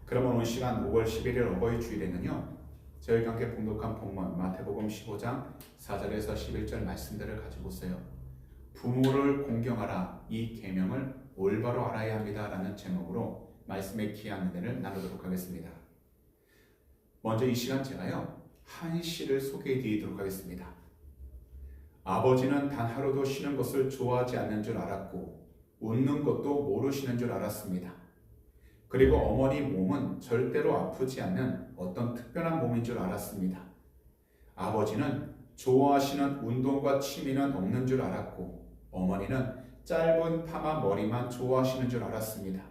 그러면 오늘 시간 5월 11일 어버이 주일에는요, 저희가 함께 봉독한 본문 마태복음 15장 4절에서 11절 말씀들을 가지고서요, 부모를 공경하라, 이 계명을 올바로 알아야 합니다 라는 제목으로 말씀의 귀한 은혜를 나누도록 하겠습니다. 먼저 이 시간 제가요, 한 시를 소개해 드리도록 하겠습니다. 아버지는 단 하루도 쉬는 것을 좋아하지 않는 줄 알았고 웃는 것도 모르시는 줄 알았습니다. 그리고 어머니 몸은 절대로 아프지 않는 어떤 특별한 몸인 줄 알았습니다. 아버지는 좋아하시는 운동과 취미는 없는 줄 알았고 어머니는 짧은 파마 머리만 좋아하시는 줄 알았습니다.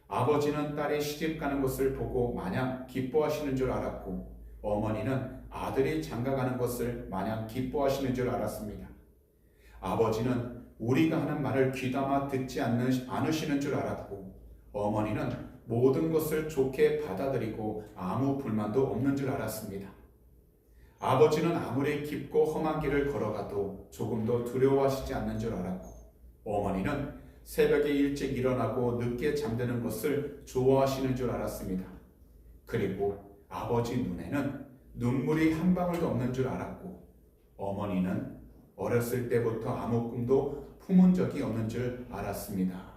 아버지는 딸이 시집가는 것을 보고 마냥 기뻐하시는 줄 알았고 어머니는 아들이 장가가는 것을 마냥 기뻐하시는 줄 알았습니다. 아버지는 우리가 하는 말을 귀담아 듣지 않으시는 줄 알았고 어머니는 모든 것을 좋게 받아들이고 아무 불만도 없는 줄 알았습니다. 아버지는 아무리 깊고 험한 길을 걸어가도 조금도 두려워하시지 않는 줄 알았고 어머니는 새벽에 일찍 일어나고 늦게 잠드는 것을 좋아하시는 줄 알았습니다. 그리고 아버지 눈에는 눈물이 한 방울도 없는 줄 알았고 어머니는 어렸을 때부터 아무 꿈도 품은 적이 없는 줄 알았습니다.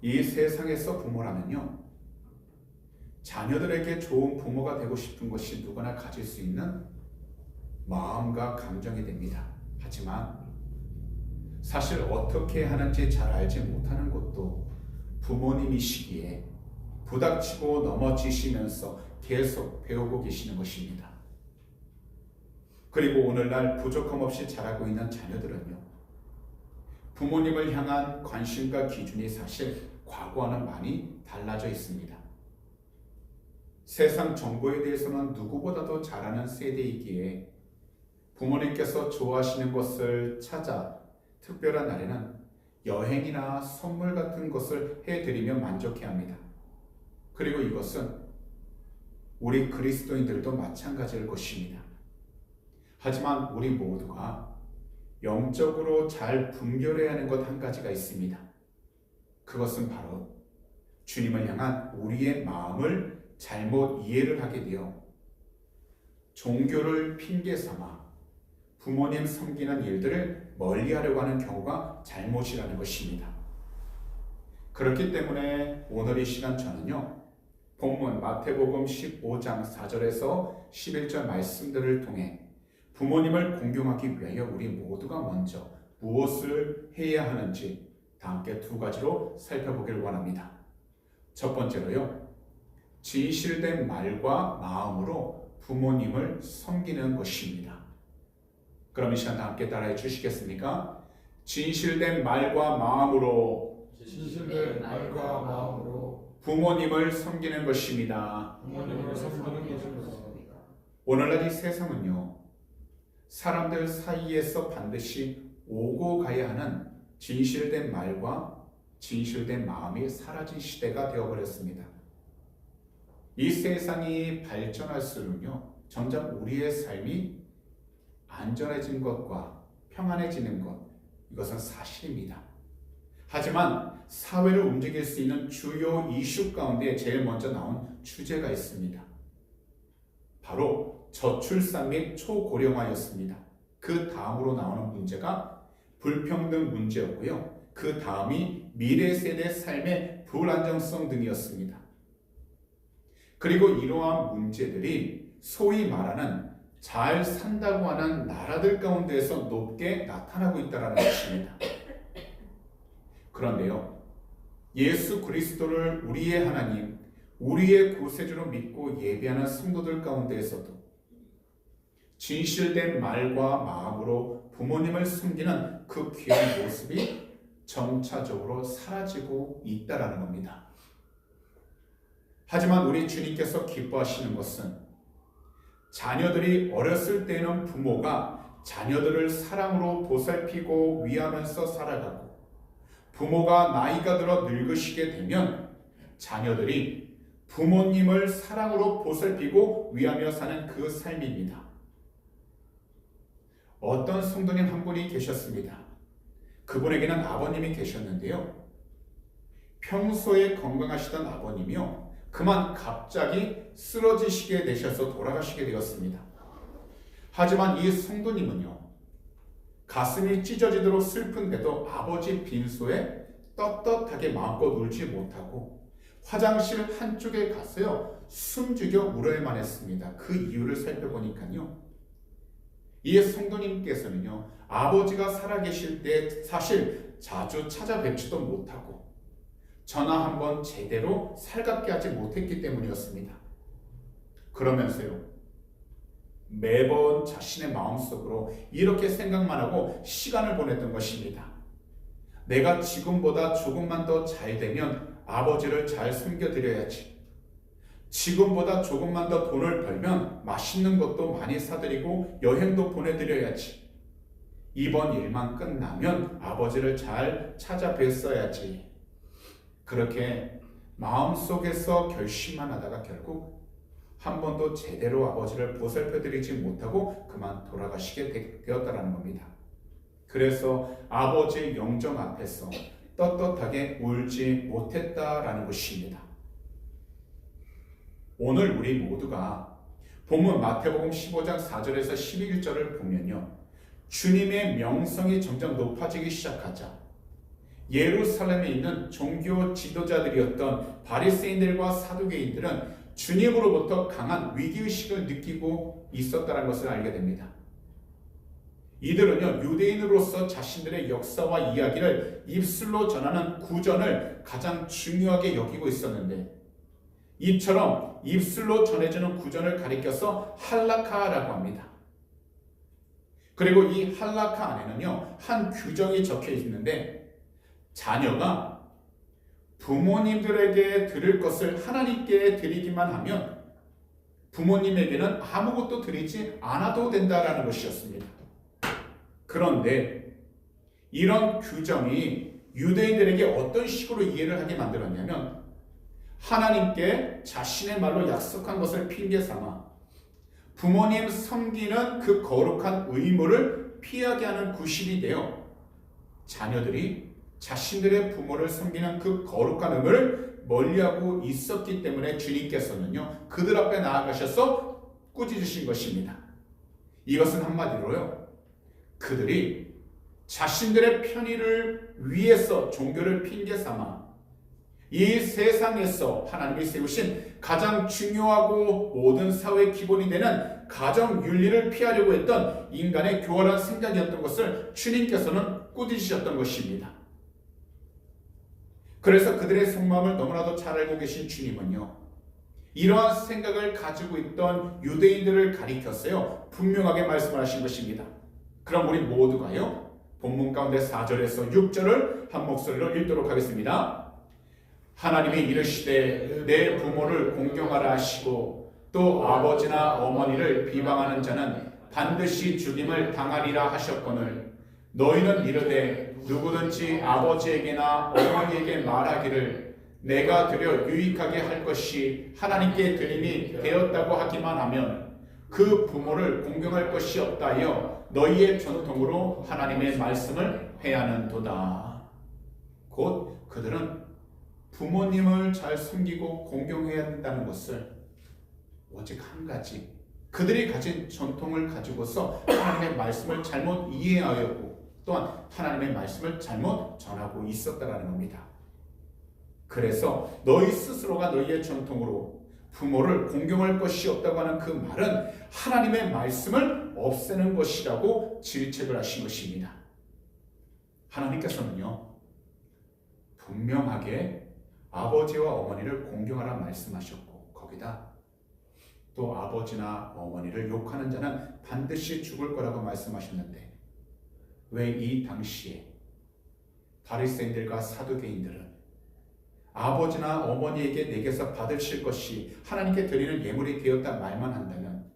이 세상에서 부모라면요, 자녀들에게 좋은 부모가 되고 싶은 것이 누구나 가질 수 있는 마음과 감정이 됩니다. 하지만 사실 어떻게 하는지 잘 알지 못하는 것도 부모님이시기에 부닥치고 넘어지시면서 계속 배우고 계시는 것입니다. 그리고 오늘날 부족함 없이 자라고 있는 자녀들은요, 부모님을 향한 관심과 기준이 사실 과거와는 많이 달라져 있습니다. 세상 정보에 대해서는 누구보다도 잘 아는 세대이기에 부모님께서 좋아하시는 것을 찾아 특별한 날에는 여행이나 선물 같은 것을 해드리며 만족해합니다. 그리고 이것은 우리 그리스도인들도 마찬가지일 것입니다. 하지만 우리 모두가 영적으로 잘 분별해야 하는 것 한 가지가 있습니다. 그것은 바로 주님을 향한 우리의 마음을 잘못 이해를 하게 되어 종교를 핑계 삼아 부모님 섬기는 일들을 멀리하려고 하는 경우가 잘못이라는 것입니다. 그렇기 때문에 오늘 이 시간 저는요, 본문 마태복음 15장 4절에서 11절 말씀들을 통해 부모님을 공경하기 위하여 우리 모두가 먼저 무엇을 해야 하는지 다 함께 두 가지로 살펴보기를 원합니다. 첫 번째로요, 진실된 말과 마음으로 부모님을 섬기는 것입니다. 그럼 이 시간 다 함께 따라해 주시겠습니까? 진실된 말과 마음으로 부모님을 섬기는 것입니다. 오늘날 이 세상은요, 사람들 사이에서 반드시 오고 가야 하는 진실된 말과 진실된 마음이 사라진 시대가 되어버렸습니다. 이 세상이 발전할수록요, 점점 우리의 삶이 안전해진 것과 평안해지는 것, 이것은 사실입니다. 하지만 사회를 움직일 수 있는 주요 이슈 가운데 제일 먼저 나온 주제가 있습니다. 바로 저출산 및 초고령화였습니다. 그 다음으로 나오는 문제가 불평등 문제였고요. 그 다음이 미래 세대 삶의 불안정성 등이었습니다. 그리고 이러한 문제들이 소위 말하는 잘 산다고 하는 나라들 가운데에서 높게 나타나고 있다는 것입니다. 그런데요, 예수 그리스도를 우리의 하나님, 우리의 구세주로 믿고 예배하는 성도들 가운데에서도 진실된 말과 마음으로 부모님을 섬기는 그 귀한 모습이 점차적으로 사라지고 있다는 겁니다. 하지만 우리 주님께서 기뻐하시는 것은 자녀들이 어렸을 때는 부모가 자녀들을 사랑으로 보살피고 위하면서 살아가고 부모가 나이가 들어 늙으시게 되면 자녀들이 부모님을 사랑으로 보살피고 위하며 사는 그 삶입니다. 어떤 성도님 한 분이 계셨습니다. 그분에게는 아버님이 계셨는데요, 평소에 건강하시던 아버님이요, 그만 갑자기 쓰러지시게 되셔서 돌아가시게 되었습니다. 하지만 이 성도님은요, 가슴이 찢어지도록 슬픈데도 아버지 빈소에 떳떳하게 마음껏 울지 못하고 화장실 한쪽에 가서요, 숨죽여 울어야만 했습니다. 그 이유를 살펴보니까요, 이 성도님께서는요, 아버지가 살아계실 때 사실 자주 찾아뵙지도 못하고 전화 한번 제대로 살갑게 하지 못했기 때문이었습니다. 그러면서요, 매번 자신의 마음속으로 이렇게 생각만 하고 시간을 보냈던 것입니다. 내가 지금보다 조금만 더 잘 되면 아버지를 잘 섬겨드려야지. 지금보다 조금만 더 돈을 벌면 맛있는 것도 많이 사드리고 여행도 보내드려야지. 이번 일만 끝나면 아버지를 잘 찾아뵀어야지. 그렇게 마음속에서 결심만 하다가 결국 한 번도 제대로 아버지를 보살펴드리지 못하고 그만 돌아가시게 되었다는 겁니다. 그래서 아버지의 영정 앞에서 떳떳하게 울지 못했다라는 것입니다. 오늘 우리 모두가 본문 마태복음 15장 4절에서 11절을 보면요, 주님의 명성이 점점 높아지기 시작하자 예루살렘에 있는 종교 지도자들이었던 바리새인들과 사두개인들은 주님으로부터 강한 위기의식을 느끼고 있었다는 것을 알게 됩니다. 이들은요, 유대인으로서 자신들의 역사와 이야기를 입술로 전하는 구전을 가장 중요하게 여기고 있었는데, 이처럼 입술로 전해주는 구전을 가리켜서 할라카라고 합니다. 그리고 이 할라카 안에는요, 한 규정이 적혀 있는데, 자녀가 부모님들에게 드릴 것을 하나님께 드리기만 하면 부모님에게는 아무것도 드리지 않아도 된다라는 것이었습니다. 그런데 이런 규정이 유대인들에게 어떤 식으로 이해를 하게 만들었냐면, 하나님께 자신의 말로 약속한 것을 핑계 삼아 부모님 섬기는 그 거룩한 의무를 피하게 하는 구실이 되어 자녀들이 자신들의 부모를 섬기는 그 거룩한 의무를 멀리하고 있었기 때문에 주님께서는요, 그들 앞에 나아가셔서 꾸짖으신 것입니다. 이것은 한마디로요, 그들이 자신들의 편의를 위해서 종교를 핑계 삼아 이 세상에서 하나님이 세우신 가장 중요하고 모든 사회의 기본이 되는 가정 윤리를 피하려고 했던 인간의 교활한 생각이었던 것을 주님께서는 꾸짖으셨던 것입니다. 그래서 그들의 속마음을 너무나도 잘 알고 계신 주님은요, 이러한 생각을 가지고 있던 유대인들을 가리켰어요, 분명하게 말씀을 하신 것입니다. 그럼 우리 모두가요, 본문 가운데 4절에서 6절을 한 목소리로 읽도록 하겠습니다. 하나님이 이르시되 내 부모를 공경하라 하시고 또 아버지나 어머니를 비방하는 자는 반드시 죽임을 당하리라 하셨거늘, 너희는 이르되 누구든지 아버지에게나 어머니에게 말하기를 내가 드려 유익하게 할 것이 하나님께 드림이 되었다고 하기만 하면 그 부모를 공경할 것이 없다 하여 너희의 전통으로 하나님의 말씀을 해하는도다. 곧 그들은 부모님을 잘 섬기고 공경해야 한다는 것을 오직 한 가지, 그들이 가진 전통을 가지고서 하나님의 말씀을 잘못 이해하였고 또한 하나님의 말씀을 잘못 전하고 있었다는 겁니다. 그래서 너희 스스로가 너희의 전통으로 부모를 공경할 것이 없다고 하는 그 말은 하나님의 말씀을 없애는 것이라고 질책을 하신 것입니다. 하나님께서는요, 분명하게 아버지와 어머니를 공경하라 말씀하셨고, 거기다 또 아버지나 어머니를 욕하는 자는 반드시 죽을 거라고 말씀하셨는데, 왜 이 당시에 바리새인들과 사두개인들은 아버지나 어머니에게 내게서 받으실 것이 하나님께 드리는 예물이 되었다 말만 한다면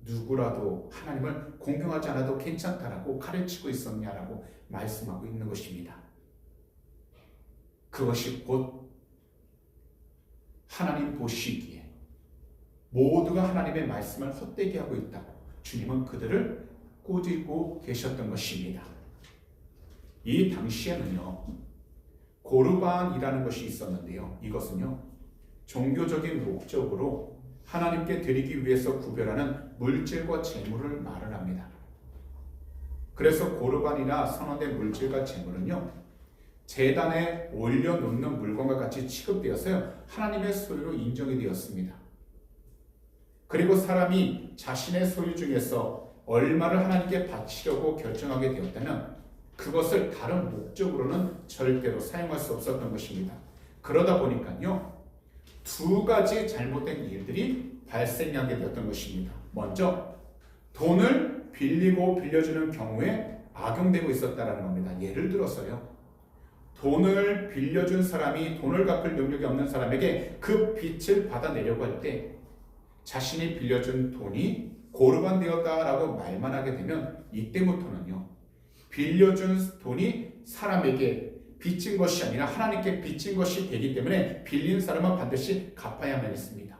누구라도 하나님을 공경하지 않아도 괜찮다라고 가르치고 있었냐라고 말씀하고 있는 것입니다. 그것이 곧 하나님 보시기에 모두가 하나님의 말씀을 헛되게 하고 있다고 주님은 그들을 꾸짖고 계셨던 것입니다. 이 당시에는요, 고르반이라는 것이 있었는데요. 이것은요, 종교적인 목적으로 하나님께 드리기 위해서 구별하는 물질과 재물을 말을 합니다. 그래서 고르반이나 선언된 물질과 재물은요, 제단에 올려놓는 물건과 같이 취급되어서요, 하나님의 소유로 인정이 되었습니다. 그리고 사람이 자신의 소유 중에서 얼마를 하나님께 바치려고 결정하게 되었다면 그것을 다른 목적으로는 절대로 사용할 수 없었던 것입니다. 그러다 보니까요, 두 가지 잘못된 일들이 발생하게 되었던 것입니다. 먼저 돈을 빌리고 빌려주는 경우에 악용되고 있었다는 겁니다. 예를 들어서요, 돈을 빌려준 사람이 돈을 갚을 능력이 없는 사람에게 그 빚을 받아내려고 할 때 자신이 빌려준 돈이 고르반 되었다라고 말만 하게 되면 이때부터는요, 빌려준 돈이 사람에게 빚진 것이 아니라 하나님께 빚진 것이 되기 때문에 빌린 사람은 반드시 갚아야만 했습니다.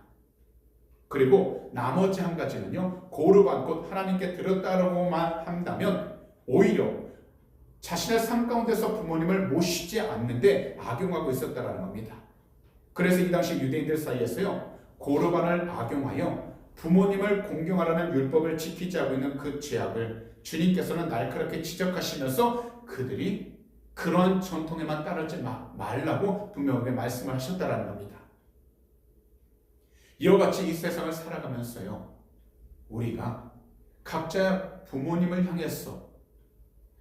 그리고 나머지 한 가지는요, 고르반 곧 하나님께 드렸다라고만 한다면 오히려 자신의 삶 가운데서 부모님을 모시지 않는데 악용하고 있었다는 겁니다. 그래서 이 당시 유대인들 사이에서요, 고르반을 악용하여 부모님을 공경하라는 율법을 지키지 않고 있는 그 죄악을 주님께서는 날카롭게 지적하시면서 그들이 그러한 전통에만 따르지 말라고 분명하게 말씀을 하셨다는 겁니다. 이와 같이 이 세상을 살아가면서요, 우리가 각자 부모님을 향해서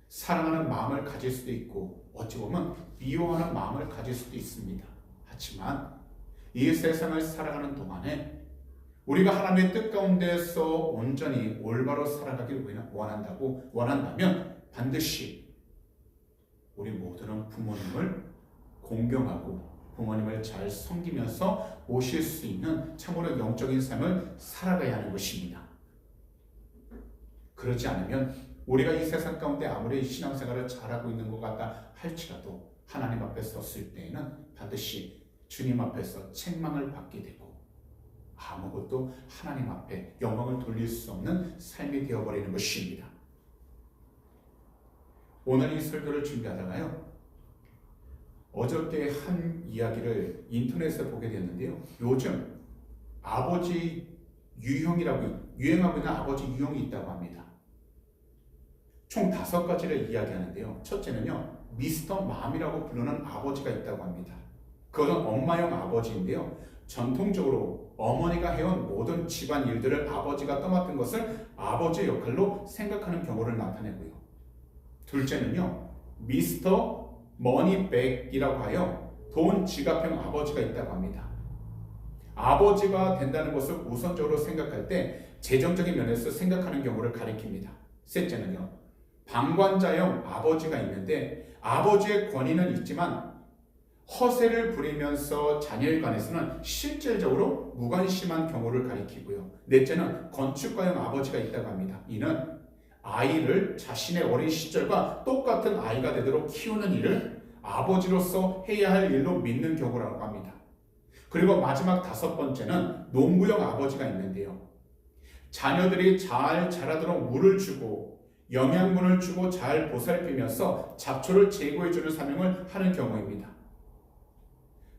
사랑하는 마음을 가질 수도 있고 어찌 보면 미워하는 마음을 가질 수도 있습니다. 하지만 이 세상을 살아가는 동안에 우리가 하나님의 뜻 가운데서 온전히 올바로 살아가길 원한다면 반드시 우리 모두는 부모님을 공경하고 부모님을 잘 섬기면서 모실 수 있는 참으로 영적인 삶을 살아가야 하는 것입니다. 그렇지 않으면 우리가 이 세상 가운데 아무리 신앙생활을 잘하고 있는 것 같다 할지라도 하나님 앞에 섰을 때에는 반드시 주님 앞에서 책망을 받게 되고 아무것도 하나님 앞에 영광을 돌릴 수 없는 삶이 되어버리는 것입니다. 오늘 이 설교를 준비하다가요, 어저께 한 이야기를 인터넷에 보게 됐는데요, 요즘 아버지 유형이라고 유행하고 있는 아버지 유형이 있다고 합니다. 총 5가지를 이야기하는데요, 첫째는요, 미스터 맘이라고 부르는 아버지가 있다고 합니다. 그것은 엄마형 아버지인데요, 전통적으로 어머니가 해온 모든 집안 일들을 아버지가 떠맡은 것을 아버지의 역할로 생각하는 경우를 나타내고요. 둘째는요, 미스터 머니백이라고 하여 돈 지갑형 아버지가 있다고 합니다. 아버지가 된다는 것을 우선적으로 생각할 때 재정적인 면에서 생각하는 경우를 가리킵니다. 셋째는요, 방관자형 아버지가 있는데 아버지의 권위는 있지만 허세를 부리면서 자녀에 관해서는 실질적으로 무관심한 경우를 가리키고요. 넷째는 건축가형 아버지가 있다고 합니다. 이는 아이를 자신의 어린 시절과 똑같은 아이가 되도록 키우는 일을 아버지로서 해야 할 일로 믿는 경우라고 합니다. 그리고 마지막 5번째는 농부형 아버지가 있는데요, 자녀들이 잘 자라도록 물을 주고 영양분을 주고 잘 보살피면서 잡초를 제거해주는 사명을 하는 경우입니다.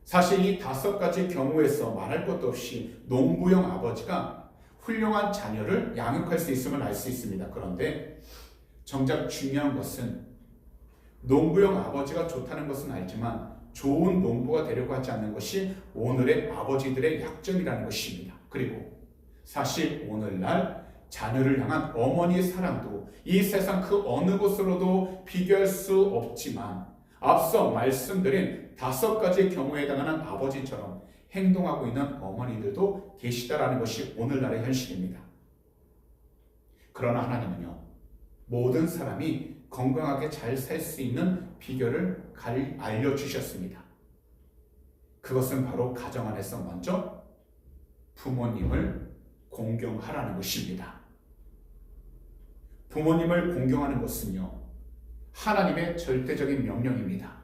사실 이 5가지 경우에서 말할 것도 없이 농부형 아버지가 훌륭한 자녀를 양육할 수 있음을 알 수 있습니다. 그런데 정작 중요한 것은 농부형 아버지가 좋다는 것은 알지만 좋은 농부가 되려고 하지 않는 것이 오늘의 아버지들의 약점이라는 것입니다. 그리고 사실 오늘날 자녀를 향한 어머니의 사랑도 이 세상 그 어느 곳으로도 비교할 수 없지만 앞서 말씀드린 5가지 경우에 해당하는 아버지처럼 행동하고 있는 어머니들도 계시다라는 것이 오늘날의 현실입니다. 그러나 하나님은요, 모든 사람이 건강하게 잘 살 수 있는 비결을 알려주셨습니다. 그것은 바로 가정 안에서 먼저 부모님을 공경하라는 것입니다. 부모님을 공경하는 것은요, 하나님의 절대적인 명령입니다.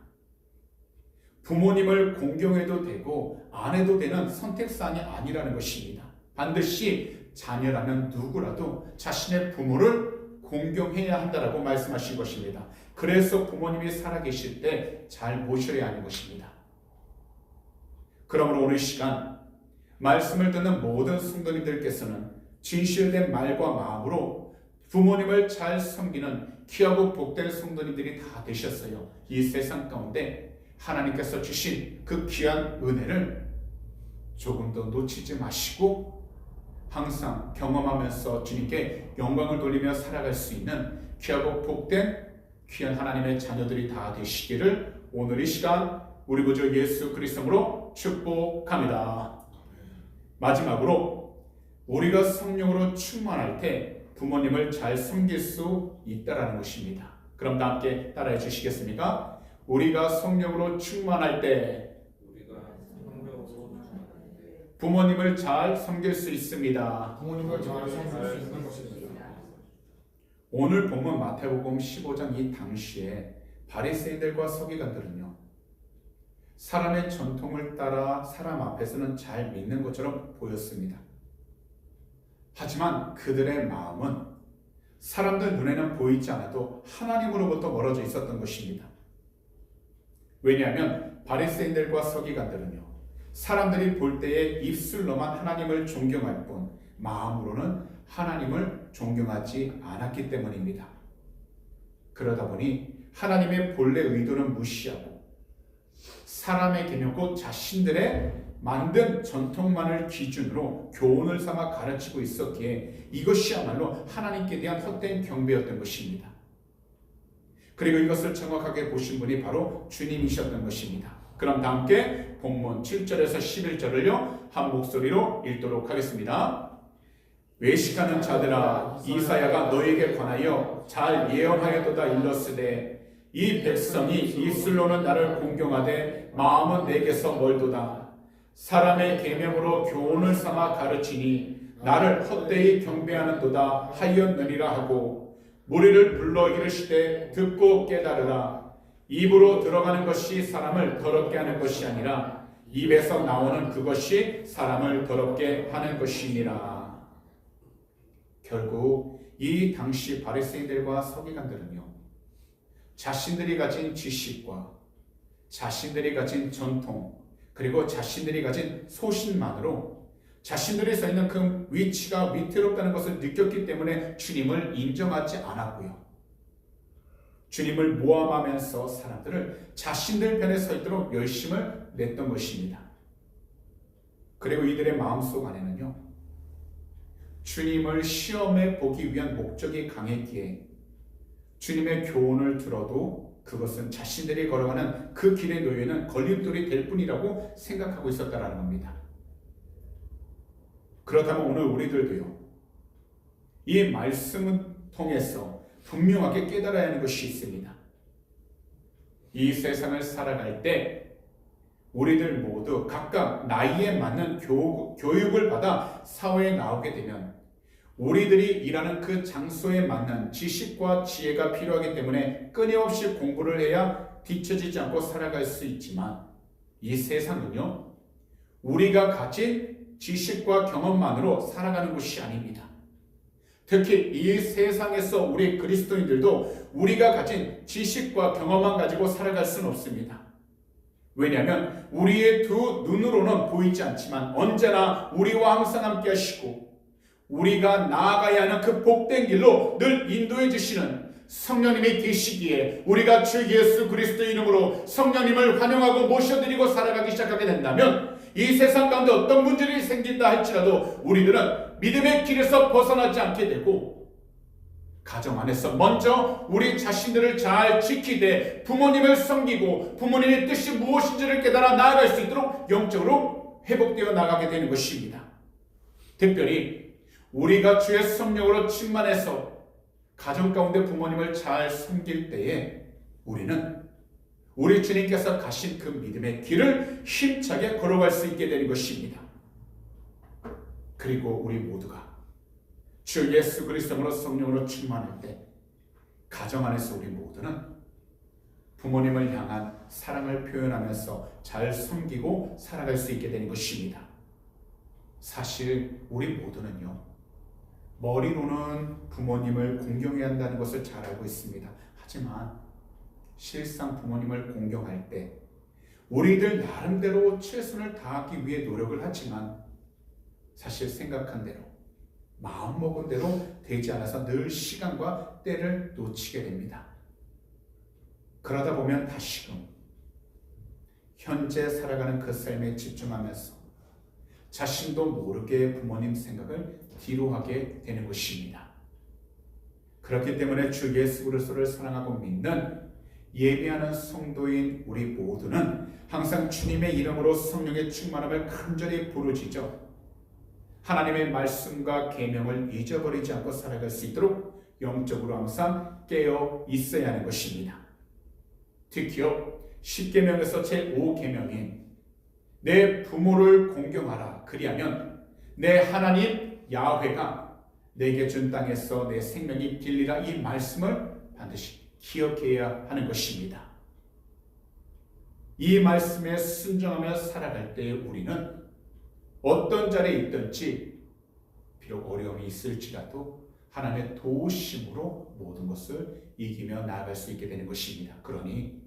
부모님을 공경해도 되고 안 해도 되는 선택사항이 아니라는 것입니다. 반드시 자녀라면 누구라도 자신의 부모를 공경해야 한다라고 말씀하신 것입니다. 그래서 부모님이 살아계실 때 잘 모셔야 하는 것입니다. 그러므로 오늘 시간 말씀을 듣는 모든 성도님들께서는 진실된 말과 마음으로 부모님을 잘 섬기는 귀하고 복된 성도님들이 다 되셨어요. 이 세상 가운데 하나님께서 주신 그 귀한 은혜를 조금도 놓치지 마시고 항상 경험하면서 주님께 영광을 돌리며 살아갈 수 있는 귀하고 복된 귀한 하나님의 자녀들이 다 되시기를 오늘 이 시간 우리 구주 예수 그리스도로 축복합니다. 마지막으로 우리가 성령으로 충만할 때 부모님을 잘 섬길 수 있다라는 것입니다. 그럼 다 함께 따라해 주시겠습니까? 우리가 성령으로 충만할 때 부모님을 잘 섬길 수 있습니다. 부모님을 잘 섬길 수 있는 것입니다. 오늘 본문 마태복음 15장 이 당시에 바리새인들과 서기관들은요, 사람의 전통을 따라 사람 앞에서는 잘 믿는 것처럼 보였습니다. 하지만 그들의 마음은 사람들 눈에는 보이지 않아도 하나님으로부터 멀어져 있었던 것입니다. 왜냐하면 바리새인들과 서기관들은요, 사람들이 볼 때에 입술로만 하나님을 존경할 뿐 마음으로는 하나님을 존경하지 않았기 때문입니다. 그러다 보니 하나님의 본래 의도는 무시하고 사람의 계명 곧 자신들의 만든 전통만을 기준으로 교훈을 삼아 가르치고 있었기에 이것이야말로 하나님께 대한 헛된 경배였던 것입니다. 그리고 이것을 정확하게 보신 분이 바로 주님이셨던 것입니다. 그럼 다 함께 본문 7절에서 11절을요 한 목소리로 읽도록 하겠습니다. 외식하는 자들아, 이사야가 너에게 관하여 잘 예언하여도다 일렀으되 이 백성이 입술로는 나를 공경하되 마음은 내게서 멀도다. 사람의 계명으로 교훈을 삼아 가르치니 나를 헛되이 경배하는도다 하였느니라 하고 무리를 불러 이르시되 듣고 깨달으라. 입으로 들어가는 것이 사람을 더럽게 하는 것이 아니라 입에서 나오는 그것이 사람을 더럽게 하는 것이니라. 결국 이 당시 바리새인들과 서기관들은요, 자신들이 가진 지식과 자신들이 가진 전통 그리고 자신들이 가진 소신만으로 자신들이 서 있는 그 위치가 위태롭다는 것을 느꼈기 때문에 주님을 인정하지 않았고요, 주님을 모함하면서 사람들을 자신들 편에 서 있도록 열심을 냈던 것입니다. 그리고 이들의 마음속 안에는요, 주님을 시험해 보기 위한 목적이 강했기에 주님의 교훈을 들어도 그것은 자신들이 걸어가는 그 길에 놓여있는 걸림돌이 될 뿐이라고 생각하고 있었다는 겁니다. 그렇다면 오늘 우리들도요, 이 말씀을 통해서 분명하게 깨달아야 하는 것이 있습니다. 이 세상을 살아갈 때 우리들 모두 각각 나이에 맞는 교육을 받아 사회에 나오게 되면 우리들이 일하는 그 장소에 맞는 지식과 지혜가 필요하기 때문에 끊임없이 공부를 해야 뒤처지지 않고 살아갈 수 있지만 이 세상은요, 우리가 가진 지식과 경험만으로 살아가는 것이 아닙니다. 특히 이 세상에서 우리 그리스도인들도 우리가 가진 지식과 경험만 가지고 살아갈 수는 없습니다. 왜냐하면 우리의 두 눈으로는 보이지 않지만 언제나 우리와 항상 함께 하시고 우리가 나아가야 하는 그 복된 길로 늘 인도해 주시는 성령님이 계시기에 우리가 주 예수 그리스도의 이름으로 성령님을 환영하고 모셔드리고 살아가기 시작하게 된다면 이 세상 가운데 어떤 문제들이 생긴다 할지라도 우리들은 믿음의 길에서 벗어나지 않게 되고 가정 안에서 먼저 우리 자신들을 잘 지키되 부모님을 섬기고 부모님의 뜻이 무엇인지를 깨달아 나아갈 수 있도록 영적으로 회복되어 나가게 되는 것입니다. 특별히 우리가 주의 성령으로 충만해서 가정 가운데 부모님을 잘 섬길 때에 우리는 우리 주님께서 가신 그 믿음의 길을 힘차게 걸어갈 수 있게 되는 것입니다. 그리고 우리 모두가 주 예수 그리스도로 성령으로 충만할 때 가정 안에서 우리 모두는 부모님을 향한 사랑을 표현하면서 잘 섬기고 살아갈 수 있게 되는 것입니다. 사실 우리 모두는요, 머리로는 부모님을 공경해야 한다는 것을 잘 알고 있습니다. 하지만 실상 부모님을 공경할 때 우리들 나름대로 최선을 다하기 위해 노력을 하지만 사실 생각한 대로 마음먹은 대로 되지 않아서 늘 시간과 때를 놓치게 됩니다. 그러다 보면 다시금 현재 살아가는 그 삶에 집중하면서 자신도 모르게 부모님 생각을 뒤로 하게 되는 것입니다. 그렇기 때문에 주 예수 그리스도를 사랑하고 믿는 예배하는 성도인 우리 모두는 항상 주님의 이름으로 성령의 충만함을 간절히 부르짖어 하나님의 말씀과 계명을 잊어버리지 않고 살아갈 수 있도록 영적으로 항상 깨어 있어야 하는 것입니다. 특히요 10계명에서 제5계명인 내 부모를 공경하라 그리하면 내 하나님 야훼가 내게 준 땅에서 내 생명이 길리라 이 말씀을 반드시 기억해야 하는 것입니다. 이 말씀에 순종하며 살아갈 때 우리는 어떤 자리에 있든지 비록 어려움이 있을지라도 하나님의 도우심으로 모든 것을 이기며 나아갈 수 있게 되는 것입니다. 그러니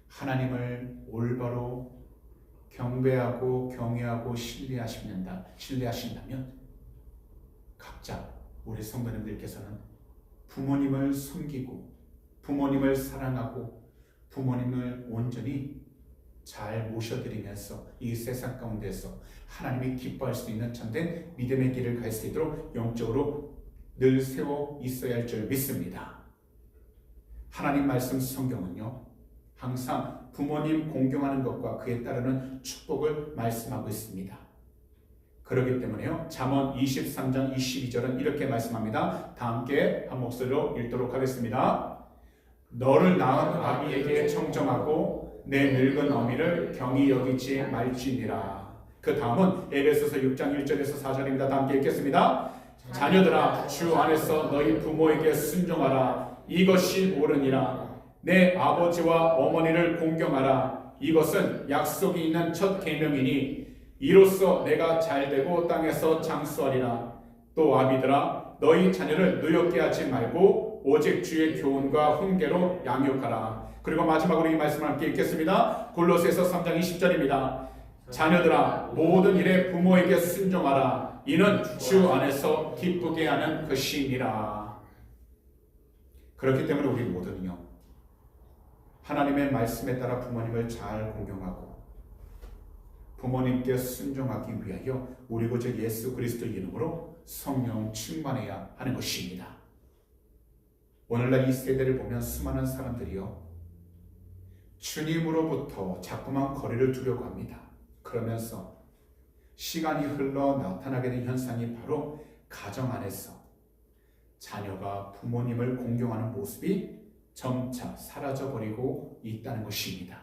하나님을 올바로 경배하고 경외하고 신뢰하신다면 각자 우리 성도님들께서는 부모님을 섬기고 부모님을 사랑하고 부모님을 온전히 잘 모셔드리면서 이 세상 가운데서 하나님이 기뻐할 수 있는 참된 믿음의 길을 갈 수 있도록 영적으로 늘 세워 있어야 할 줄 믿습니다. 하나님 말씀 성경은요 항상 부모님 공경하는 것과 그에 따르는 축복을 말씀하고 있습니다. 그렇기 때문에요 잠언 23장 22절은 이렇게 말씀합니다. 다 함께 한 목소리로 읽도록 하겠습니다. 너를 낳은 아비에게 청정하고 내 늙은 어미를 경히 여기지 말지니라. 그 다음은 에베소서 6장 1절에서 4절입니다. 다 함께 읽겠습니다. 자녀들아 주 안에서 너희 부모에게 순종하라. 이것이 옳으니라. 내 아버지와 어머니를 공경하라. 이것은 약속이 있는 첫 계명이니 이로써 내가 잘되고 땅에서 장수하리라. 또 아비들아 너희 자녀를 누욕게 하지 말고 오직 주의 교훈과 훈계로 양육하라. 그리고 마지막으로 이 말씀을 함께 읽겠습니다. 골로새서 3장 20절입니다. 자녀들아 모든 일에 부모에게 순종하라. 이는 주 안에서 기쁘게 하는 것이니라. 그렇기 때문에 우리 모두는요 하나님의 말씀에 따라 부모님을 잘 공경하고 부모님께 순종하기 위하여 우리 구주 예수 그리스도 이름으로 성령 충만해야 하는 것입니다. 오늘날 이 세대를 보면 수많은 사람들이요 주님으로부터 자꾸만 거리를 두려고 합니다. 그러면서 시간이 흘러 나타나게 된 현상이 바로 가정 안에서 자녀가 부모님을 공경하는 모습이 점차 사라져버리고 있다는 것입니다.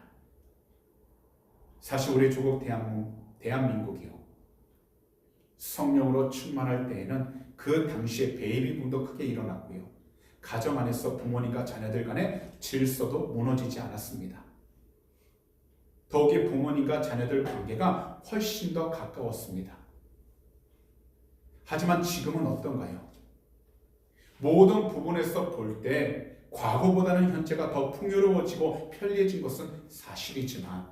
사실 우리 조국 대한민국이요 성령으로 충만할 때에는 그 당시에 베이비붐도 크게 일어났고요 가정 안에서 부모님과 자녀들 간의 질서도 무너지지 않았습니다. 더욱이 부모님과 자녀들 관계가 훨씬 더 가까웠습니다. 하지만 지금은 어떤가요? 모든 부분에서 볼 때 과거보다는 현재가 더 풍요로워지고 편리해진 것은 사실이지만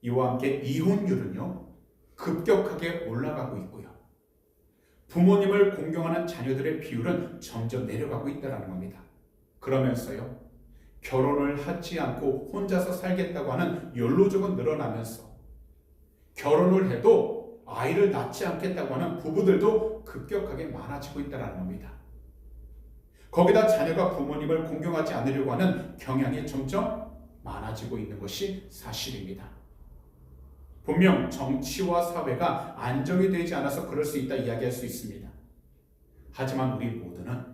이와 함께 이혼율은요 급격하게 올라가고 있고요 부모님을 공경하는 자녀들의 비율은 점점 내려가고 있다는 겁니다. 그러면서요 결혼을 하지 않고 혼자서 살겠다고 하는 연로족은 늘어나면서 결혼을 해도 아이를 낳지 않겠다고 하는 부부들도 급격하게 많아지고 있다는 겁니다. 거기다 자녀가 부모님을 공경하지 않으려고 하는 경향이 점점 많아지고 있는 것이 사실입니다. 분명 정치와 사회가 안정이 되지 않아서 그럴 수 있다 이야기할 수 있습니다. 하지만 우리 모두는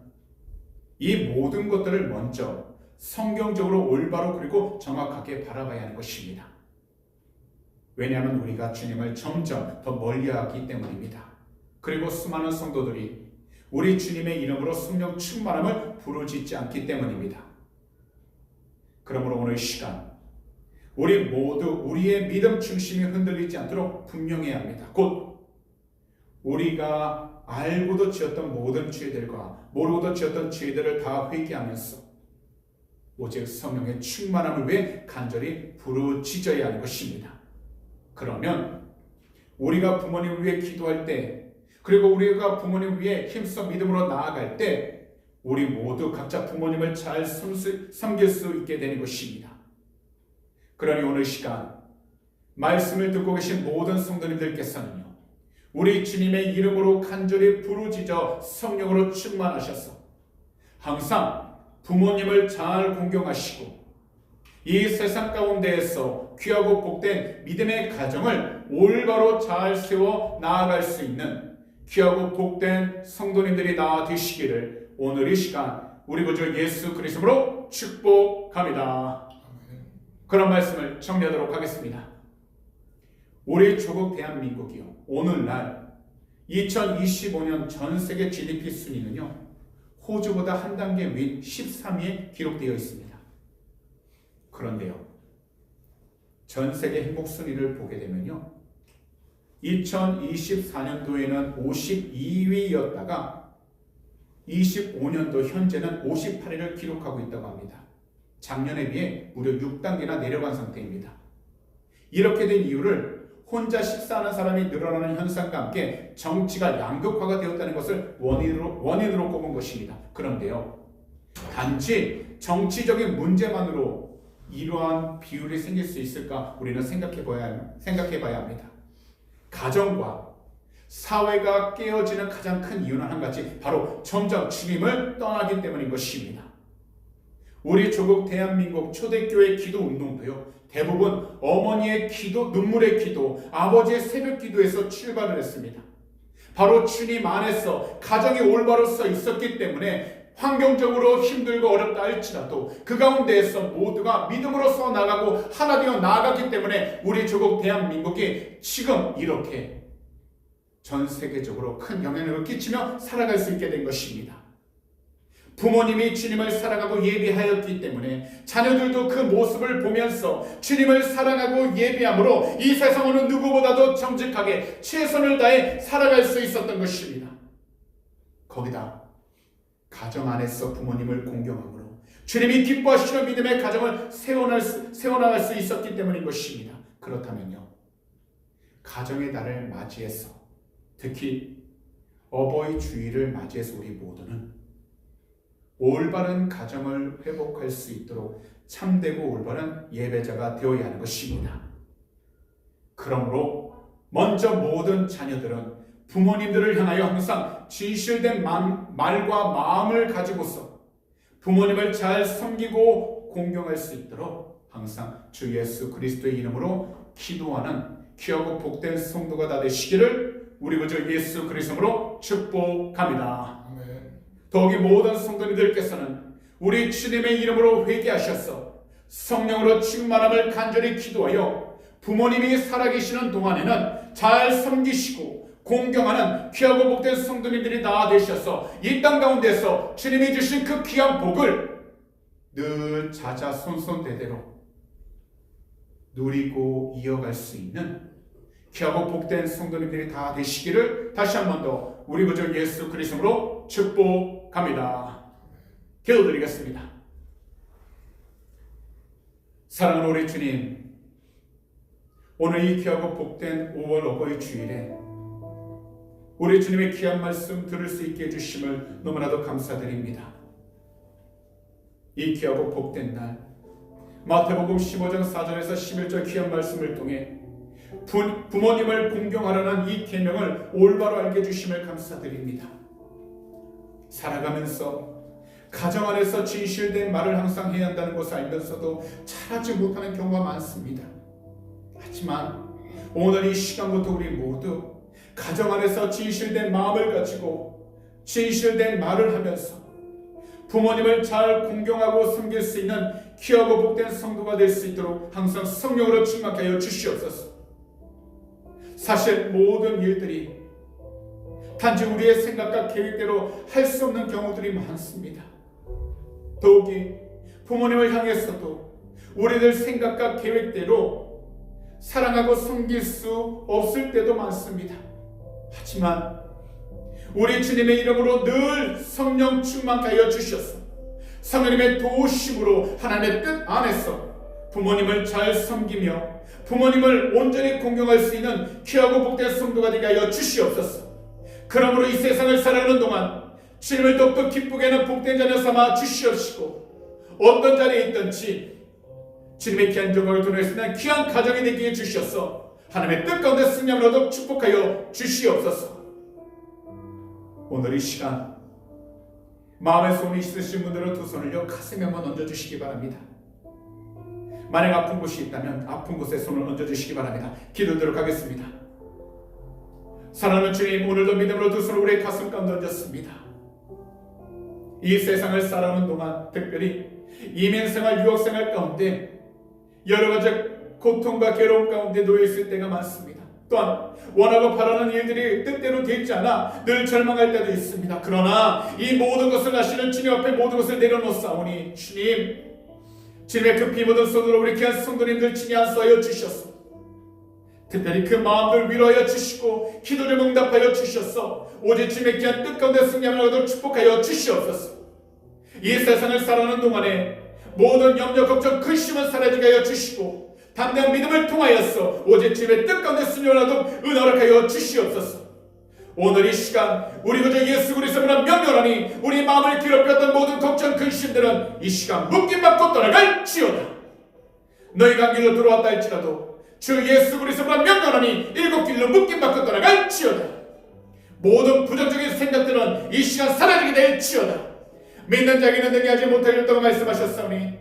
이 모든 것들을 먼저 성경적으로 올바로 그리고 정확하게 바라봐야 하는 것입니다. 왜냐하면 우리가 주님을 점점 더 멀리하기 때문입니다. 그리고 수많은 성도들이 우리 주님의 이름으로 성령 충만함을 부르짖지 않기 때문입니다. 그러므로 오늘 시간 우리 모두 우리의 믿음 중심이 흔들리지 않도록 분명해야 합니다. 곧 우리가 알고도 지었던 모든 죄들과 모르고도 지었던 죄들을 다 회개하면서 오직 성령의 충만함을 위해 간절히 부르짖어야 하는 것입니다. 그러면 우리가 부모님을 위해 기도할 때, 그리고 우리가 부모님을 위해 힘써 믿음으로 나아갈 때 우리 모두 각자 부모님을 잘 섬길 수 있게 되는 것입니다. 그러니 오늘 시간 말씀을 듣고 계신 모든 성도님들께서는요, 우리 주님의 이름으로 간절히 부르짖어 성령으로 충만하셔서 항상 부모님을 잘 공경하시고 이 세상 가운데에서 귀하고 복된 믿음의 가정을 올바로 잘 세워 나아갈 수 있는 귀하고 복된 성도님들이 다 되시기를 오늘 이 시간 우리 구주 예수 그리스도로 축복합니다. 그런 말씀을 정리하도록 하겠습니다. 우리 조국 대한민국이요, 오늘날 2025년 전 세계 GDP 순위는요, 호주보다 한 단계 위 13위에 기록되어 있습니다. 그런데요, 전 세계 행복 순위를 보게 되면요, 2024년도에는 52위였다가 25년도 현재는 58위를 기록하고 있다고 합니다. 작년에 비해 무려 6단계나 내려간 상태입니다. 이렇게 된 이유를 혼자 식사하는 사람이 늘어나는 현상과 함께 정치가 양극화가 되었다는 것을 원인으로 꼽은 것입니다. 그런데요, 단지 정치적인 문제만으로 이러한 비율이 생길 수 있을까 우리는 생각해 봐야 합니다. 가정과 사회가 깨어지는 가장 큰 이유는 한 가지, 바로 점점 주님을 떠나기 때문인 것입니다. 우리 조국 대한민국 초대교회 기도 운동도요, 대부분 어머니의 기도, 눈물의 기도, 아버지의 새벽 기도에서 출발을 했습니다. 바로 주님 안에서 가정이 올바로 서 있었기 때문에 환경적으로 힘들고 어렵다 할지라도 그 가운데에서 모두가 믿음으로써 나가고 하나 되어 나아갔기 때문에 우리 조국 대한민국이 지금 이렇게 전 세계적으로 큰 영향력을 끼치며 살아갈 수 있게 된 것입니다. 부모님이 주님을 사랑하고 예배하였기 때문에 자녀들도 그 모습을 보면서 주님을 사랑하고 예배함으로 이 세상 어느 누구보다도 정직하게 최선을 다해 살아갈 수 있었던 것입니다. 거기다 가정 안에서 부모님을 공경함으로 주님이 기뻐하시는 믿음의 가정을 세워나갈 수 있었기 때문인 것입니다. 그렇다면요, 가정의 달을 맞이해서 특히 어버이 주일을 맞이해서 우리 모두는 올바른 가정을 회복할 수 있도록 참되고 올바른 예배자가 되어야 하는 것입니다. 그러므로 먼저 모든 자녀들은 부모님들을 향하여 항상 진실된 말과 마음을 가지고서 부모님을 잘 섬기고 공경할 수 있도록 항상 주 예수 그리스도의 이름으로 기도하는 귀하고 복된 성도가 다 되시기를 우리 구주 예수 그리스도로 축복합니다. 더욱이 모든 성도님들께서는 우리 주님의 이름으로 회개하셔서 성령으로 충만함을 간절히 기도하여 부모님이 살아계시는 동안에는 잘 섬기시고 공경하는 귀하고 복된 성도님들이 다 되셔서 이 땅 가운데서 주님이 주신 그 귀한 복을 늘 자자손손대대로 누리고 이어갈 수 있는 귀하고 복된 성도님들이 다 되시기를 다시 한 번 더 우리 구주 예수 그리스도로 축복합니다. 기도드리겠습니다. 사랑하는 우리 주님, 오늘 이 귀하고 복된 5월 어버이 주일에 우리 주님의 귀한 말씀 들을 수 있게 해주심을 너무나도 감사드립니다. 이 귀하고 복된 날 마태복음 15장 4절에서 11절 귀한 말씀을 통해 부모님을 공경하라는 이 계명을 올바로 알게 해주심을 감사드립니다. 살아가면서 가정 안에서 진실된 말을 항상 해야 한다는 것을 알면서도 잘하지 못하는 경우가 많습니다. 하지만 오늘 이 시간부터 우리 모두 가정 안에서 진실된 마음을 가지고 진실된 말을 하면서 부모님을 잘 공경하고 섬길 수 있는 귀하고 복된 성도가 될 수 있도록 항상 성령으로 충만케 하여 주시옵소서. 사실 모든 일들이 단지 우리의 생각과 계획대로 할 수 없는 경우들이 많습니다. 더욱이 부모님을 향해서도 우리들 생각과 계획대로 사랑하고 섬길 수 없을 때도 많습니다. 하지만 우리 주님의 이름으로 늘 성령 충만케 하여 주셔서 성령님의 도우심으로 하나님의 뜻 안에서 부모님을 잘 섬기며 부모님을 온전히 공경할 수 있는 귀하고 복된 성도가 되게 하여 주시옵소서. 그러므로 이 세상을 살아가는 동안 주님을 더욱더 기쁘게 하는 복된 자녀 삼아 주시옵시고, 어떤 자리에 있든지 주님의 귀한 영광을 드러낼 수 있는 귀한 가정이 되게 주시옵소서. 하나님의 뜻 가운데 승리함으로도 축복하여 주시옵소서. 오늘 이 시간 마음의 소원이 있으신 분들은 두 손을요 가슴에 한번 얹어주시기 바랍니다. 만약 아픈 곳이 있다면 아픈 곳에 손을 얹어주시기 바랍니다. 기도드리도록 하겠습니다. 사랑하는 주님, 오늘도 믿음으로 두 손을 우리의 가슴 가운데 얹었습니다. 이 세상을 살아오는 동안 특별히 이민생활, 유학생활 가운데 여러 가지 고통과 괴로움 가운데 놓여 있을 때가 많습니다. 또한 원하고 바라는 일들이 뜻대로 되지 않아 늘 절망할 때도 있습니다. 그러나 이 모든 것을 아시는 주님 앞에 모든 것을 내려놓사오니 주님, 주님의 그 피 묻은 손으로 우리 귀한 성도님들 친히 안수하여 주셨소. 특별히 그 마음들 위로하여 주시고 기도를 응답하여 주셨소. 오직 주님의 귀한 뜻 가운데 승리하며 축복하여 주시옵소서. 이 세상을 살아가는 동안에 모든 염려, 걱정, 근심은 사라지게 하여 주시고 담대한 믿음을 통하여서 오직 주님의 뜻 가운데 승리하도록 은혜하여 주시옵소서. 오늘 이 시간 우리 구주 예수 그리스도로 명령하니 우리 마음을 괴롭혔던 모든 걱정, 근심들은 이 시간 묶임받고 떠나갈지어다. 너희가 길로 들어왔다 할지라도 주 예수 그리스도로 명령하니 일곱 길로 묶임받고 떠나갈지어다. 모든 부정적인 생각들은 이 시간 사라지게 될지어다. 믿는 자에게는 능히 하지 못할 일다고 말씀하셨사오니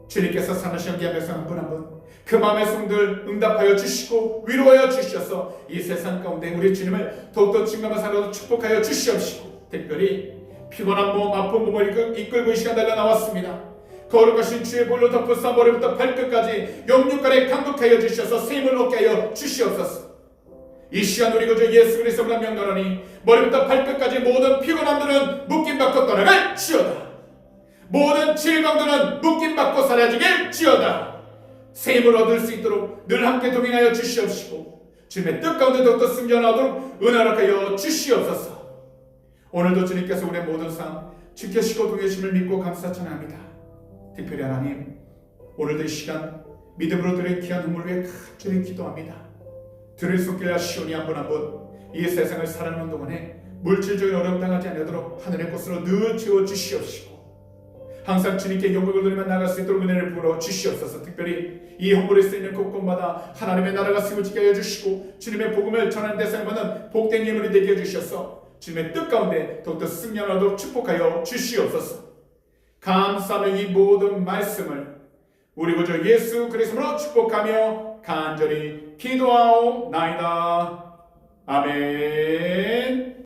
주님께서 사나시는 귀한 백성 한 분 한 분 그 마음의 성들 응답하여 주시고 위로하여 주셔서 이 세상 가운데 우리 주님을 더욱더 증거하며 살아도 축복하여 주시옵시고, 특별히 피곤한 몸, 아픈 몸을 이끌고 이 시간 달려 나왔습니다. 거룩하신 주의 볼로 덮으사 머리부터 발끝까지 영육간에 강독하여 주셔서 세임을 얻게 하여 주시옵소서. 이 시간 우리 구주 예수 그리스도로 명령하니 머리부터 발끝까지 모든 피곤함들은 묶임받고 떠나갈지어다. 모든 질병들은 묶임받고 사라지길지어다. 세임을 얻을 수 있도록 늘 함께 동행하여 주시옵시고 주님의 뜻 가운데 더욱더 승전하도록 은혜하여 주시옵소서. 오늘도 주님께서 우리의 모든 삶 지켜시고 동행하심을 믿고 감사 찬양합니다. 특별히 하나님, 오늘도 이 시간 믿음으로 드린 귀한 눈물 위에 간절히 기도합니다. 들을 손길 하시오니 한 분 한 분 이 세상을 살아가는 동안에 물질적인 어려움 당하지 않도록 하늘의 곳으로 늘 채워 주시옵시고 항상 주님께 영광을 돌리며 나갈 수 있도록 은혜를 부어 주시옵소서. 특별히 이 헌물에 쓰이는 곳곳마다 하나님의 나라가 세워지게 하여 주시고 주님의 복음을 전하는 대상마다 복된 예물이 되게 해주셔서 주님의 뜻 가운데 더욱더 승리하도록 축복하여 주시옵소서. 감사하며 이 모든 말씀을 우리 구주 예수 그리스도로 축복하며 간절히 기도하옵나이다. 아멘.